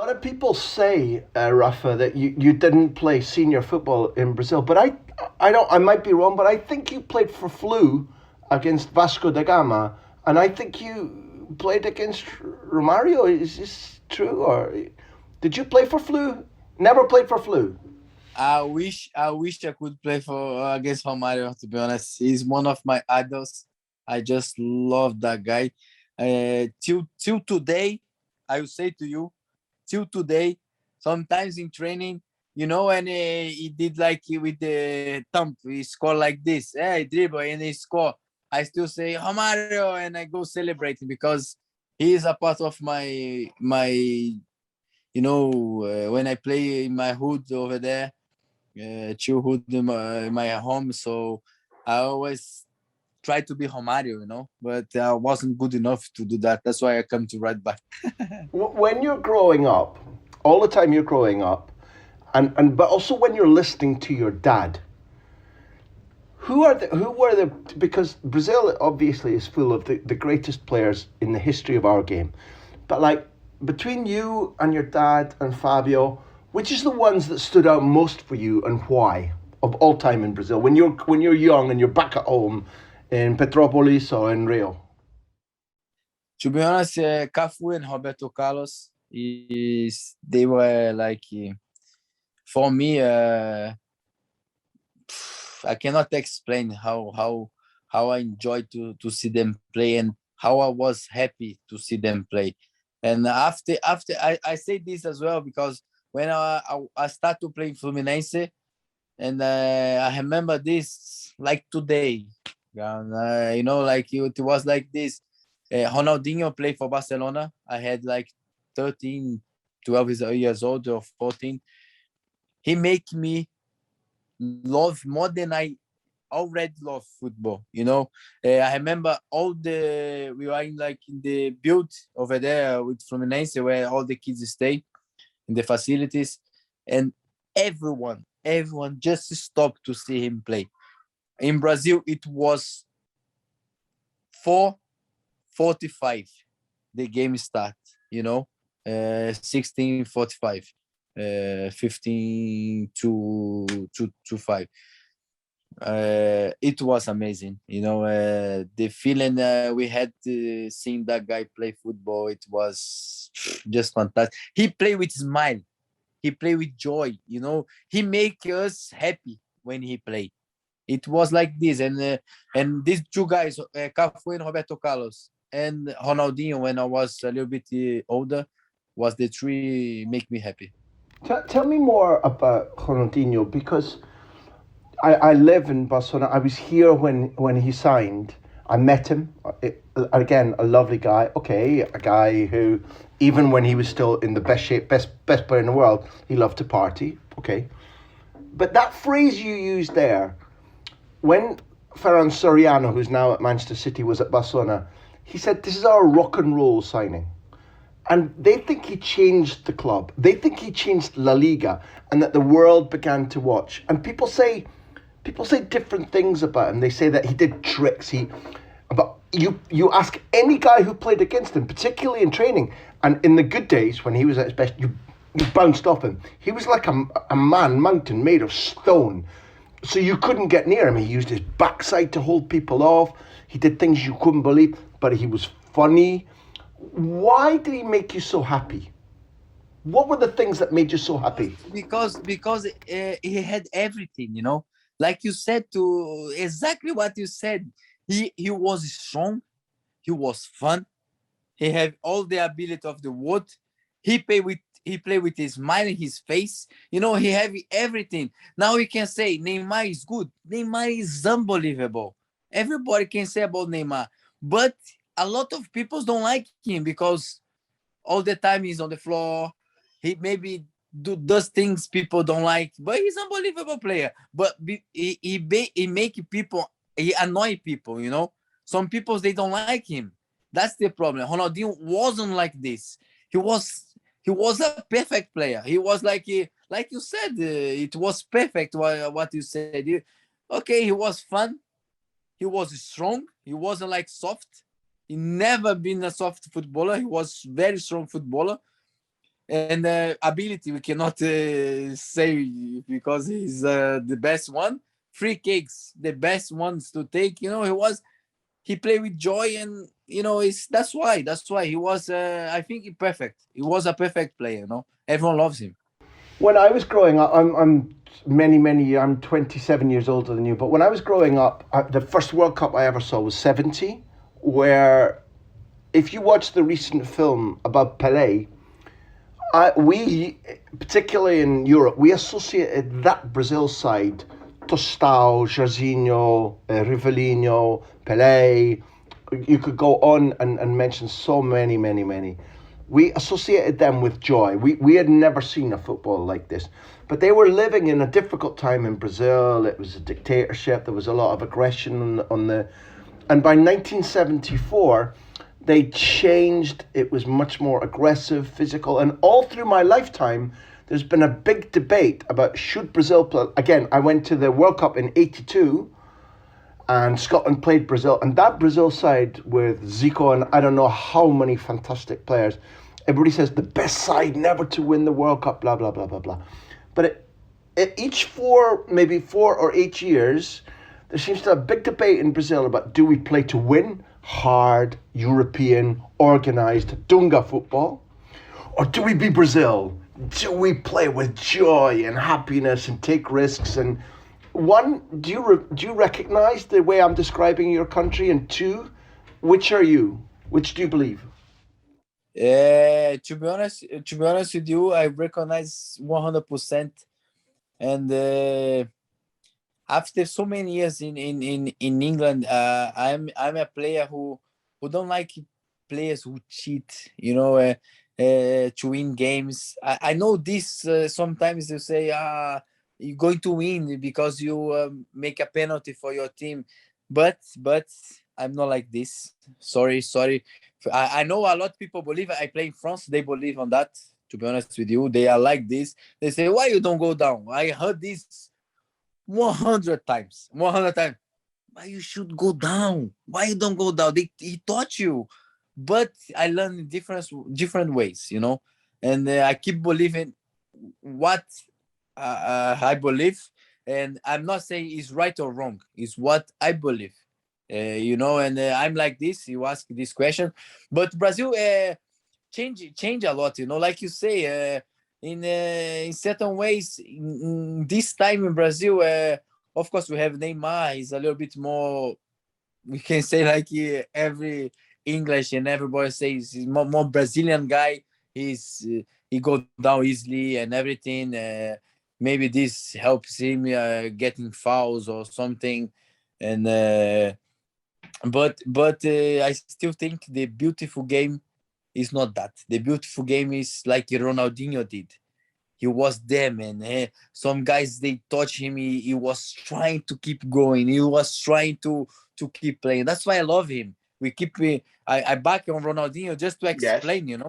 A lot of people say, Rafa, that you didn't play senior football in Brazil, but I don't. I might be wrong, but I think you played for Flu against Vasco da Gama, and I think you played against Romario. Is this true, or did you play for Flu? Never played for Flu. I wish I could play for against Romario. To be honest, he's one of my idols. I just love that guy. Till today, I will say to you, till today, sometimes in training, and he did like with the thumb, he score like this, he dribble and he score. I still say Romario and I go celebrating because he is a part of my when I play in my hood over there, childhood in my home. So I always try to be Romario, but I wasn't good enough to do that. That's why I come to right back. When you're growing up, all the time you're growing up, and but also when you're listening to your dad, who were the because Brazil obviously is full of the greatest players in the history of our game, but like between you and your dad and Fabio, which is the ones that stood out most for you and why of all time in Brazil when you're young and you're back at home in Petropolis or in Rio? To be honest, Cafu and Roberto Carlos they were like for me. I cannot explain how I enjoyed to see them play and how I was happy to see them play. And after I say this as well because when I start to play in Fluminense, and I remember this like today. And, like it was like this. Ronaldinho played for Barcelona. I had like 13, 12 years old or 14. He make me love more than I already love football. I remember we were in the build over there with Fluminense where all the kids stay in the facilities, and everyone just stopped to see him play. In Brazil, it was 4:45. The game start. 16:45, 15 to 5. It was amazing. The feeling we had seeing that guy play football. It was just fantastic. He played with smile. He played with joy. He make us happy when he played. It was like this, and these two guys, Cafu and Roberto Carlos, and Ronaldinho, when I was a little bit older, was the three make me happy. Tell me more about Ronaldinho because I live in Barcelona. I was here when he signed. I met him. Again, a lovely guy. Okay, a guy who, even when he was still in the best shape, best player in the world, he loved to party. Okay, but that phrase you used there, when Ferran Soriano, who's now at Manchester City, was at Barcelona, he said, "This is our rock and roll signing." And they think he changed the club. They think he changed La Liga, and that the world began to watch. And people say different things about him. They say that he did tricks. But you ask any guy who played against him, particularly in training, and in the good days when he was at his best, you bounced off him. He was like a man mountain made of stone. So you couldn't get near him. He used his backside to hold people off. He did things you couldn't believe, but he was funny. Why did he make you so happy? What were the things that made you so happy? Because he had everything, like you said, to exactly what you said. He was strong, he was fun, he had all the ability of the world. He play with his mind in his face. He have everything. Now we can say Neymar is good. Neymar is unbelievable. Everybody can say about Neymar, but a lot of people don't like him because all the time he's on the floor. He maybe does things people don't like, but he's an unbelievable player. But he make people, he annoy people. Some people they don't like him. That's the problem. Ronaldinho wasn't like this. He was he was a perfect player. He was like you said, it was perfect what you said. Okay, he was fun. He was strong. He wasn't like soft. He never been a soft footballer. He was very strong footballer. and ability we cannot say because he's the best one. Free kicks, the best ones to take. He played with joy, and it's that's why he was. I think perfect. He was a perfect player. Everyone loves him. When I was growing up, I'm I'm 27 years older than you, but when I was growing up, the first World Cup I ever saw was 70, where if you watch the recent film about Pelé, we, particularly in Europe, we associated that Brazil side, Tostão, Jairzinho, Rivellino, Pelé. You could go on and mention so many, many, many. We associated them with joy. We had never seen a football like this. But they were living in a difficult time in Brazil. It was a dictatorship. There was a lot of aggression on the... And by 1974, they changed. It was much more aggressive, physical. And all through my lifetime, there's been a big debate about should Brazil play... Again, I went to the World Cup in 82, and Scotland played Brazil. And that Brazil side with Zico and I don't know how many fantastic players, everybody says the best side never to win the World Cup, blah, blah, blah, blah, blah. But each maybe 4 or 8 years, there seems to be a big debate in Brazil about do we play to win, hard, European, organised, Dunga football, or do we be Brazil? Do we play with joy and happiness and take risks? And one, do you recognise the way I'm describing your country? And two, which are you? Which do you believe? To be honest with you, I recognize 100%. And after so many years in England, I'm a player who don't like players who cheat. To win games. I know this. Sometimes they say, you're going to win because you make a penalty for your team, but I'm not like this. Sorry. I know a lot of people believe. I play in France. They believe on that. To be honest with you, they are like this. They say, why you don't go down? I heard this 100 times. 100 times. Why you should go down? Why you don't go down? He taught you. But I learned in different ways, and I keep believing what I believe, and I'm not saying it's right or wrong. It's what I believe, and I'm like this. You ask this question, but Brazil change a lot, like you say, in certain ways. In this time in Brazil, of course, we have Neymar. He's a little bit more. We can say like every English and everybody says he's more Brazilian guy. He go down easily and everything. Maybe this helps him getting fouls or something. And but I still think the beautiful game is not that. The beautiful game is like Ronaldinho did. He was there, man. Some guys, they touch him. He was trying to keep going. He was trying to keep playing. That's why I love him. We keep. I back on Ronaldinho just to explain,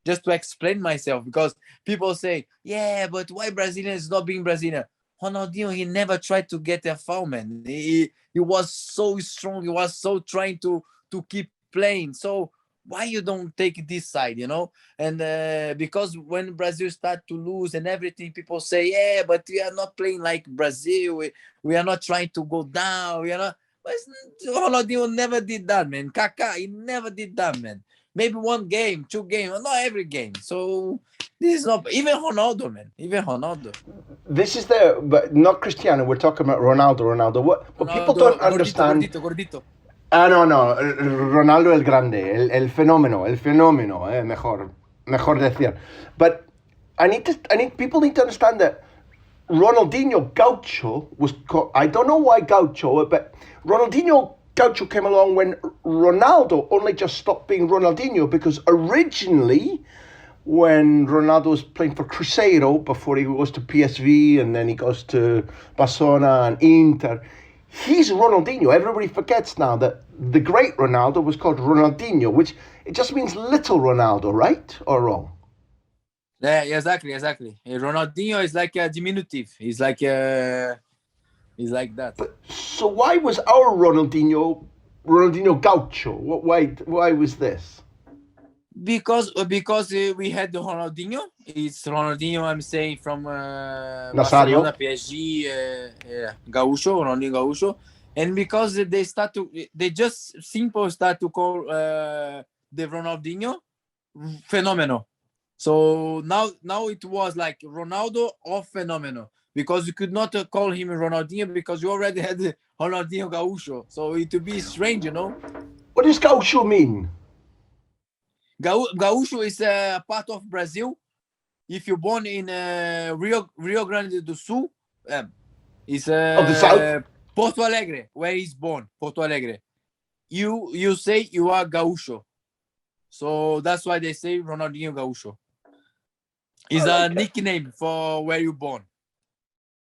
just to explain myself, because people say, yeah, but why Brazilian is not being Brazilian? Ronaldinho, he never tried to get a foul, man. He was so strong. He was so trying to keep playing. So why you don't take this side, And because when Brazil start to lose and everything, people say, yeah, but we are not playing like Brazil. We are not trying to go down. We are not. But Ronaldinho never did that, man. Kaká, he never did that, man. Maybe one game, two games, not every game. So this is not even Ronaldo, man. Even Ronaldo. This is but not Cristiano. We're talking about Ronaldo. What people don't understand. Gordito. Ah, no. Ronaldo el Grande, el fenómeno, mejor decir. But people need to understand that Ronaldinho Gaucho was called, I don't know why Gaucho, but Ronaldinho Gaucho came along when Ronaldo only just stopped being Ronaldinho, because originally when Ronaldo was playing for Cruzeiro before he goes to PSV and then he goes to Barcelona and Inter, he's Ronaldinho. Everybody forgets now that the great Ronaldo was called Ronaldinho, which it just means little Ronaldo, right or wrong? Yeah, exactly. Ronaldinho is like a diminutive. He's like that. But, so why was our Ronaldinho Gaucho? Why was this? Because we had the Ronaldinho. It's Ronaldinho. I'm saying from Nazario. Barcelona, PSG, Gaúcho, Ronaldinho Gaúcho, and because they just simple start to call the Ronaldinho phenomenal. So now it was like Ronaldo or phenomenal because you could not call him Ronaldinho because you already had the Ronaldinho Gaúcho. So it would be strange, you know. What does Gaucho mean? Gaúcho is a part of Brazil. If you're born in Rio Grande do Sul, it's Of the South? Porto Alegre, where he's born, Porto Alegre. You say you are Gaúcho. So that's why they say Ronaldinho Gaúcho. It's a nickname for where you're born.